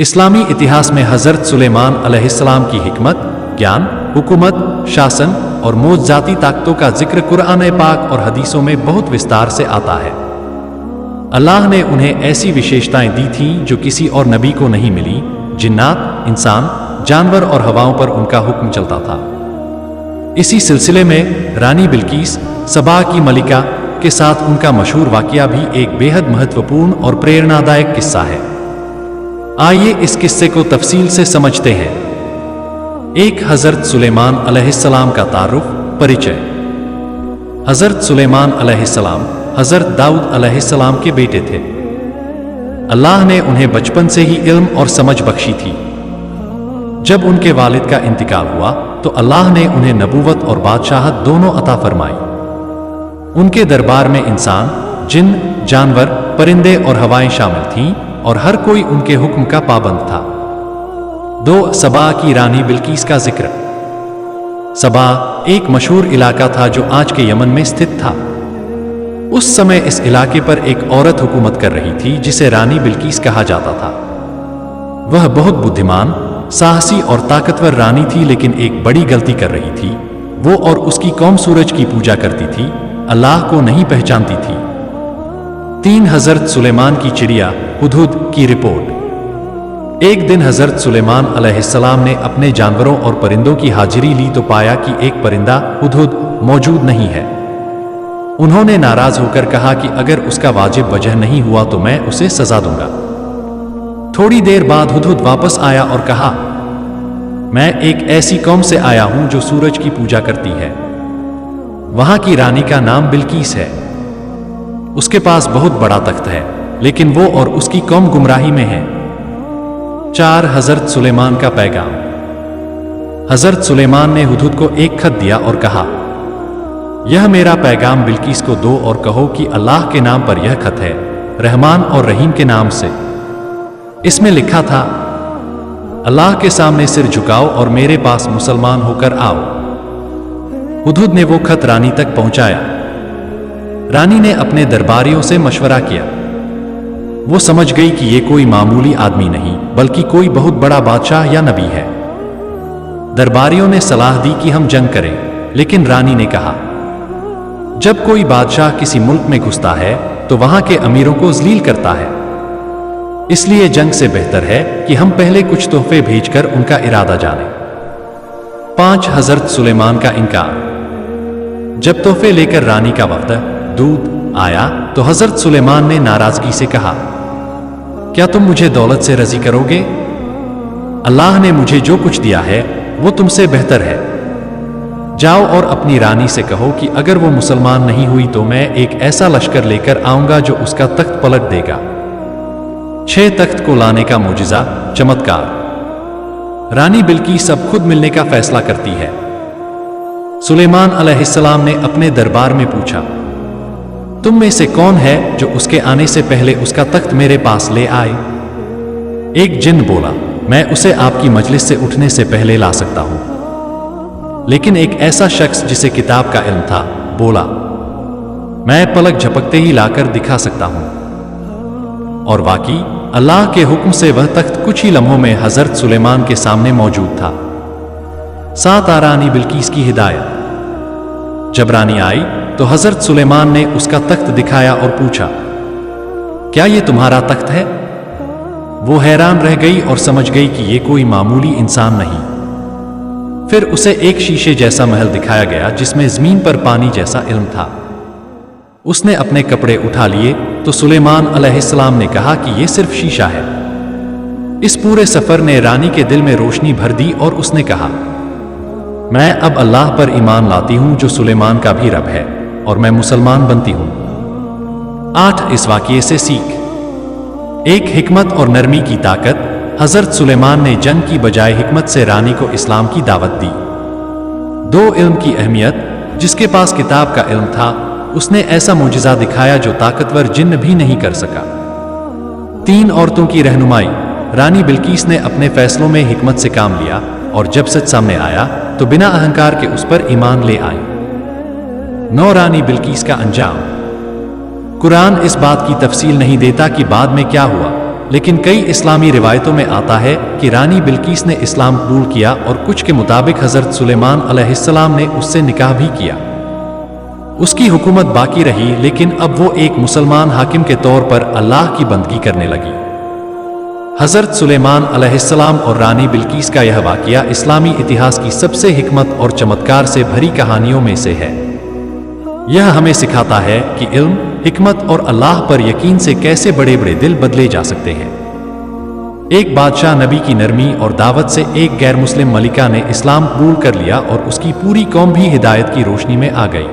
इस्लामी इतिहास में हज़रत सुलेमान अलैहिस्सलाम की हिकमत, ज्ञान, हुकूमत, शासन और मौजज़ाती ताकतों का जिक्र कुरान पाक और हदीसों में बहुत विस्तार से आता है। अल्लाह ने उन्हें ऐसी विशेषताएं दी थीं जो किसी और नबी को नहीं मिली। जिन्नात, इंसान, जानवर और हवाओं पर उनका हुक्म चलता था। इसी सिलसिले में रानी बिल्कीस, सबा की मलिका के साथ उनका मशहूर वाक़या भी एक बेहद महत्वपूर्ण और प्रेरणादायक किस्सा है। आइए इस किस्से को तफसील से समझते हैं। एक हज़रत सुलेमान अलैहिस्सलाम का तारुफ, परिचय। हज़रत सुलेमान अलैहिस्सलाम हज़रत दाऊद अलैहिस्सलाम के बेटे थे। अल्लाह ने उन्हें बचपन से ही इल्म और समझ बख्शी थी। जब उनके वालिद का इंतकाल हुआ तो अल्लाह ने उन्हें नबूवत और बादशाहत दोनों अता फरमाई। उनके दरबार में इंसान, जिन, जानवर, परिंदे और हवाएं शामिल थीं और हर कोई उनके हुक्म का पाबंद था। 2. सबा की रानी बिल्कीस का जिक्र। सबा एक मशहूर इलाका था जो आज के यमन में स्थित था। उस समय इस इलाके पर एक औरत हुकूमत कर रही थी जिसे रानी बिल्कीस कहा जाता था। वह बहुत बुद्धिमान, साहसी और ताकतवर रानी थी, लेकिन एक बड़ी गलती कर रही थी। वो और उसकी कौम सूरज की पूजा करती थी, अल्लाह को नहीं पहचानती थी। 3. हज़रत सुलेमान की चिड़िया हुदहुद की रिपोर्ट। एक दिन हज़रत सुलेमान अलैहिस्सलाम ने अपने जानवरों और परिंदों की हाजिरी ली तो पाया कि एक परिंदा हुदहुद मौजूद नहीं है। उन्होंने नाराज होकर कहा कि अगर उसका वाजिब वजह नहीं हुआ तो मैं उसे सजा दूंगा। थोड़ी देर बाद हुदहुद वापस आया और कहा, मैं एक ऐसी कौम से आया हूं जो सूरज की पूजा करती है। वहां की रानी का नाम बिल्कीस है। उसके पास बहुत बड़ा तख्त है, लेकिन वो और उसकी कौम गुमराही में है। 4. हज़रत सुलेमान का पैगाम। हज़रत सुलेमान ने हुदहुद को एक खत दिया और कहा, यह मेरा पैगाम बिल्कीस को दो और कहो कि अल्लाह के नाम पर यह खत है, रहमान और रहीम के नाम से। इसमें लिखा था, अल्लाह के सामने सिर झुकाओ और मेरे पास मुसलमान होकर आओ। हुदहुद ने वो खत रानी तक पहुंचाया। रानी ने अपने दरबारियों से मशवरा किया। वो समझ गई कि ये कोई मामूली आदमी नहीं बल्कि कोई बहुत बड़ा बादशाह या नबी है। दरबारियों ने सलाह दी कि हम जंग करें, लेकिन रानी ने कहा, जब कोई बादशाह किसी मुल्क में घुसता है तो वहां के अमीरों को जलील करता है, इसलिए जंग से बेहतर है कि हम पहले कुछ तोहफे भेजकर उनका इरादा जानें। 5. हज़रत सुलेमान का इनकार। जब तोहफे लेकर रानी का वक्त दूत आया तो हज़रत सुलेमान ने नाराजगी से कहा, क्या तुम मुझे दौलत से राजी करोगे? अल्लाह ने मुझे जो कुछ दिया है वो तुमसे बेहतर है। जाओ और अपनी रानी से कहो कि अगर वो मुसलमान नहीं हुई तो मैं एक ऐसा लश्कर लेकर आऊंगा जो उसका तख्त पलट देगा। 6. तख्त को लाने का मुजिजा, चमत्कार। रानी बिल्कीस अब खुद मिलने का फैसला करती है। सुलेमान अलैहिस्सलाम ने अपने दरबार में पूछा, तुम में से कौन है जो उसके आने से पहले उसका तख्त मेरे पास ले आए? एक जिन बोला, मैं उसे आपकी मजलिस से उठने से पहले ला सकता हूं। लेकिन एक ऐसा शख्स जिसे किताब का इल्म था बोला, मैं पलक झपकते ही लाकर दिखा सकता हूं। और वाकई अल्लाह के हुक्म से वह तख्त कुछ ही लम्हों में हज़रत सुलेमान के सामने मौजूद था। 7. रानी बिल्कीस की हिदायत। जब रानी आई तो हज़रत सुलेमान ने उसका तख्त दिखाया और पूछा, क्या ये तुम्हारा तख्त है? वो हैरान रह गई और समझ गई कि ये कोई मामूली इंसान नहीं। फिर उसे एक शीशे जैसा महल दिखाया गया जिसमें जमीन पर पानी जैसा इल्म था। उसने अपने कपड़े उठा लिए तो सुलेमान अलैहिस्सलाम ने कहा कि यह सिर्फ शीशा है। इस पूरे सफर ने रानी के दिल में रोशनी भर दी और उसने कहा, मैं अब अल्लाह पर ईमान लाती हूं जो सुलेमान का भी रब है और मैं मुसलमान बनती हूं। 8. इस वाक़ये से सीख। एक हिकमत और नरमी की ताकत। हज़रत सुलेमान ने जंग की बजाय हिकमत से रानी को इस्लाम की दावत दी। 2. इल्म की अहमियत। जिसके पास किताब का इल्म था उसने ऐसा मुजिजा दिखाया जो ताकतवर जिन्न भी नहीं कर सका। 3. औरतों की रहनुमाई। रानी बिल्कीस ने अपने फैसलों में हिकमत से काम लिया और जब सच सामने आया तो बिना अहंकार के उस पर ईमान ले आई। 9. रानी बिल्कीस का अंजाम। कुरान इस बात की तफसील नहीं देता कि बाद में क्या हुआ, لیکن کئی اسلامی روایتوں میں آتا ہے کہ رانی بلقیس نے اسلام قبول کیا اور کچھ کے مطابق حضرت سلیمان علیہ السلام نے اس سے نکاح بھی کیا۔ اس کی حکومت باقی رہی، لیکن اب وہ ایک مسلمان حاکم کے طور پر اللہ کی بندگی کرنے لگی۔ حضرت سلیمان علیہ السلام اور رانی بلقیس کا یہ واقعہ اسلامی اتہاس کی سب سے حکمت اور چمتکار سے بھری کہانیوں میں سے ہے۔ یہ ہمیں سکھاتا ہے کہ علم، حکمت اور اللہ پر یقین سے کیسے بڑے بڑے دل بدلے جا سکتے ہیں۔ ایک بادشاہ نبی کی نرمی اور دعوت سے ایک غیر مسلم ملکہ نے اسلام قبول کر لیا اور اس کی پوری قوم بھی ہدایت کی روشنی میں آ گئی۔